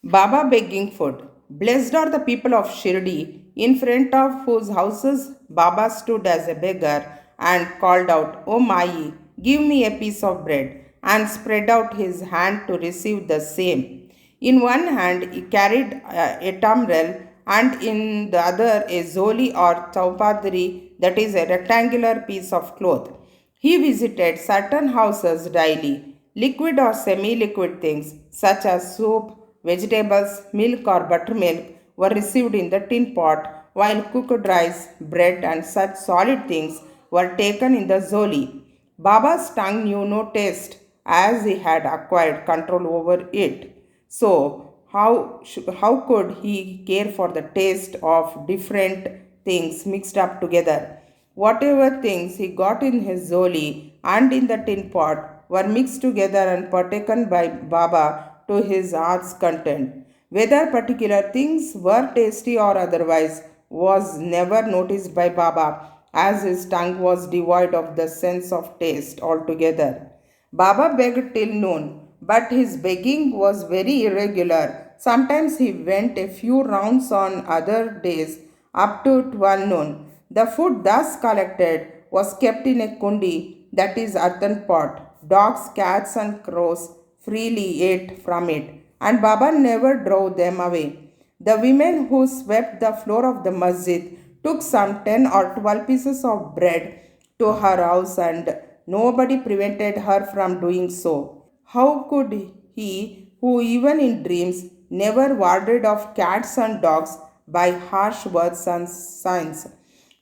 Baba begging food. Blessed are the people of Shirdi, in front of whose houses Baba stood as a beggar and called out, O Mai, give me a piece of bread, and spread out his hand to receive the same. In one hand he carried a tambrel, and in the other a zoli or chaupadri, that is a rectangular piece of cloth. He visited certain houses daily. Liquid or semi liquid things such as soup, vegetables, milk, or buttermilk were received in the tin pot, while cooked rice, bread, and such solid things were taken in the zoli. Baba's tongue knew no taste as he had acquired control over it. So, how could he care for the taste of different things mixed up together? Whatever things he got in his zoli and in the tin pot were mixed together and partaken by Baba to his heart's content. Whether particular things were tasty or otherwise was never noticed by Baba, as his tongue was devoid of the sense of taste altogether. Baba begged till noon, but his begging was very irregular. Sometimes he went a few rounds, on other days up to 12 noon. The food thus collected was kept in a kundi, that is earthen pot. Dogs, cats, and crows freely ate from it, and Baba never drove them away. The women who swept the floor of the masjid took some 10 or 12 pieces of bread to her house, and nobody prevented her from doing so. How could he, who even in dreams never warded off cats and dogs by harsh words and signs,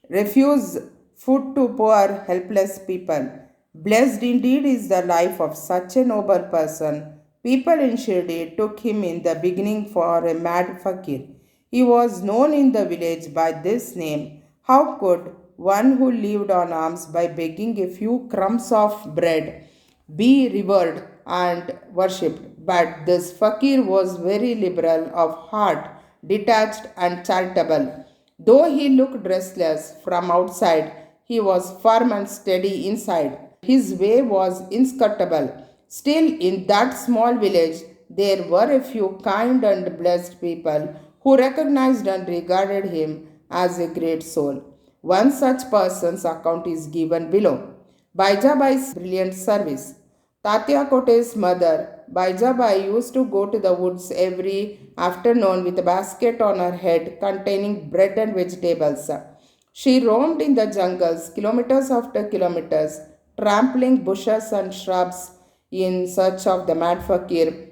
refuse food to poor, helpless people? Blessed indeed is the life of such a noble person. People in Shirdi took him in the beginning for a mad fakir. He was known in the village by this name. How could one who lived on alms by begging a few crumbs of bread be revered and worshipped? But this fakir was very liberal of heart, detached and charitable. Though he looked restless from outside, he was firm and steady inside. His way was inscrutable. Still, in that small village, there were a few kind and blessed people who recognized and regarded him as a great soul. One such person's account is given below. Baijabai's brilliant service. Tatya Kote's mother, Baijabai, used to go to the woods every afternoon with a basket on her head containing bread and vegetables. She roamed in the jungles kilometers after kilometers, trampling bushes and shrubs in search of the mad fakir,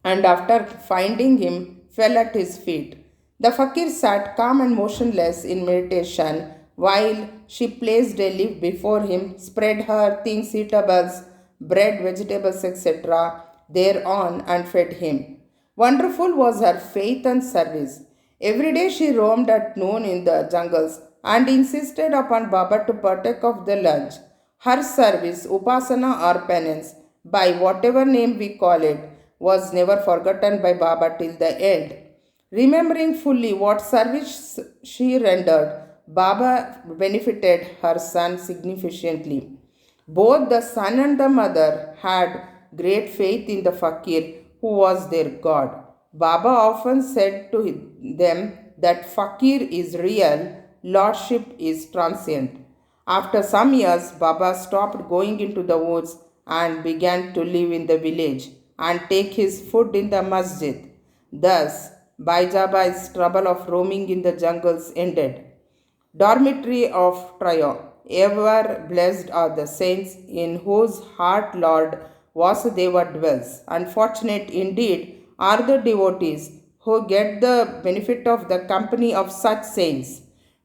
and after finding him, fell at his feet. The fakir sat calm and motionless in meditation while she placed a leaf before him, spread her things, eatables, bread, vegetables, etc., thereon, and fed him. Wonderful was her faith and service. Every day she roamed at noon in the jungles and insisted upon Baba to partake of the lunch. Her service, upasana or penance, by whatever name we call it, was never forgotten by Baba till the end. Remembering fully what service she rendered, Baba benefited her son significantly. Both the son and the mother had great faith in the fakir who was their god. Baba often said to them that fakir is real, lordship is transient. After some years, Baba stopped going into the woods and began to live in the village and take his food in the masjid. Thus, Baijabai's trouble of roaming in the jungles ended. Dormitory of Trio. Ever blessed are the saints in whose heart Lord Vasudeva dwells. Unfortunate indeed are the devotees who get the benefit of the company of such saints.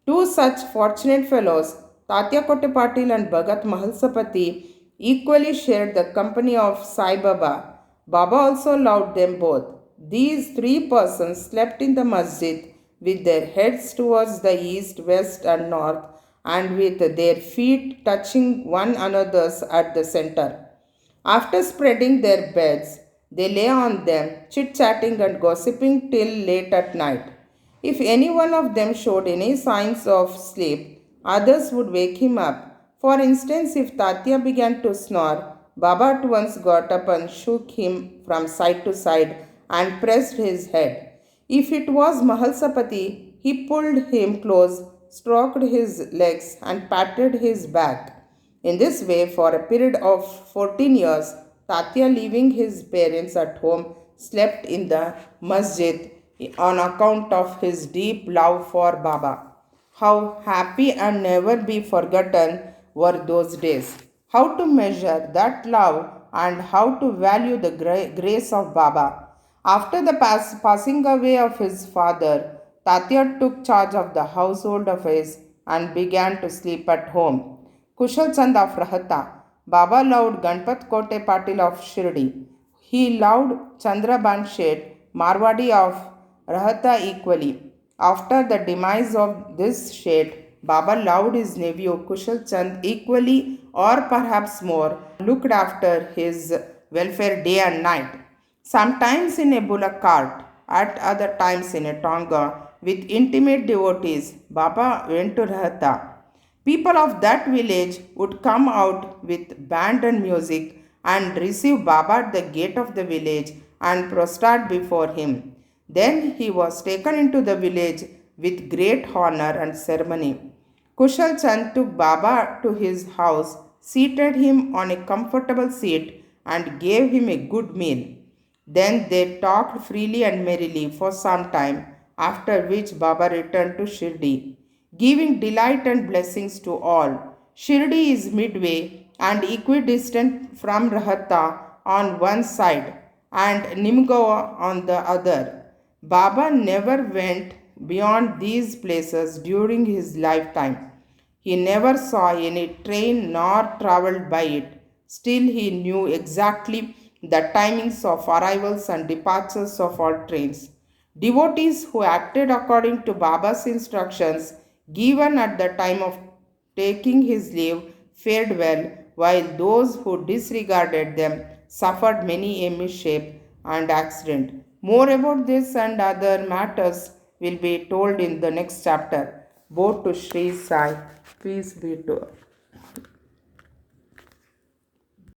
Two such fortunate fellows, Tatya Kote Patil and Bhagat Mahalsapati, equally shared the company of Sai Baba. Baba also loved them both. These three persons slept in the masjid with their heads towards the east, west, and north, and with their feet touching one another's at the center. After spreading their beds, they lay on them, chit chatting and gossiping till late at night. If any one of them showed any signs of sleep, others would wake him up. For instance, if Tatya began to snore, Baba at once got up and shook him from side to side and pressed his head. If it was Mahalsapati, he pulled him close, stroked his legs, and patted his back. In this way, for a period of 14 years, Tatya, leaving his parents at home, slept in the masjid on account of his deep love for Baba. How happy and never be forgotten were those days. How to measure that love and how to value the grace of Baba. After the passing away of his father, Tatya took charge of the household affairs and began to sleep at home. Kushal Chand of Rahata. Baba loved Ganpat Kote Patil of Shirdi. He loved Chandraban Sheth, Marwadi of Rahata equally. After the demise of this Sheth, Baba loved his nephew Kushal Chand equally or perhaps more, looked after his welfare day and night. Sometimes in a bullock cart, at other times in a tonga, with intimate devotees, Baba went to Rahata. People of that village would come out with band and music and receive Baba at the gate of the village and prostrate before him. Then he was taken into the village with great honor and ceremony. Kushal Chand took Baba to his house, seated him on a comfortable seat, and gave him a good meal. Then they talked freely and merrily for some time, after which Baba returned to Shirdi, giving delight and blessings to all. Shirdi is midway and equidistant from Rahata on one side and Nimgaon on the other. Baba never went beyond these places during his lifetime. He never saw any train nor travelled by it. Still, he knew exactly the timings of arrivals and departures of all trains. Devotees who acted according to Baba's instructions given at the time of taking his leave fared well, while those who disregarded them suffered many a mishap and accident. More about this and other matters will be told in the next chapter. Both to Sri Sai. Peace be to all.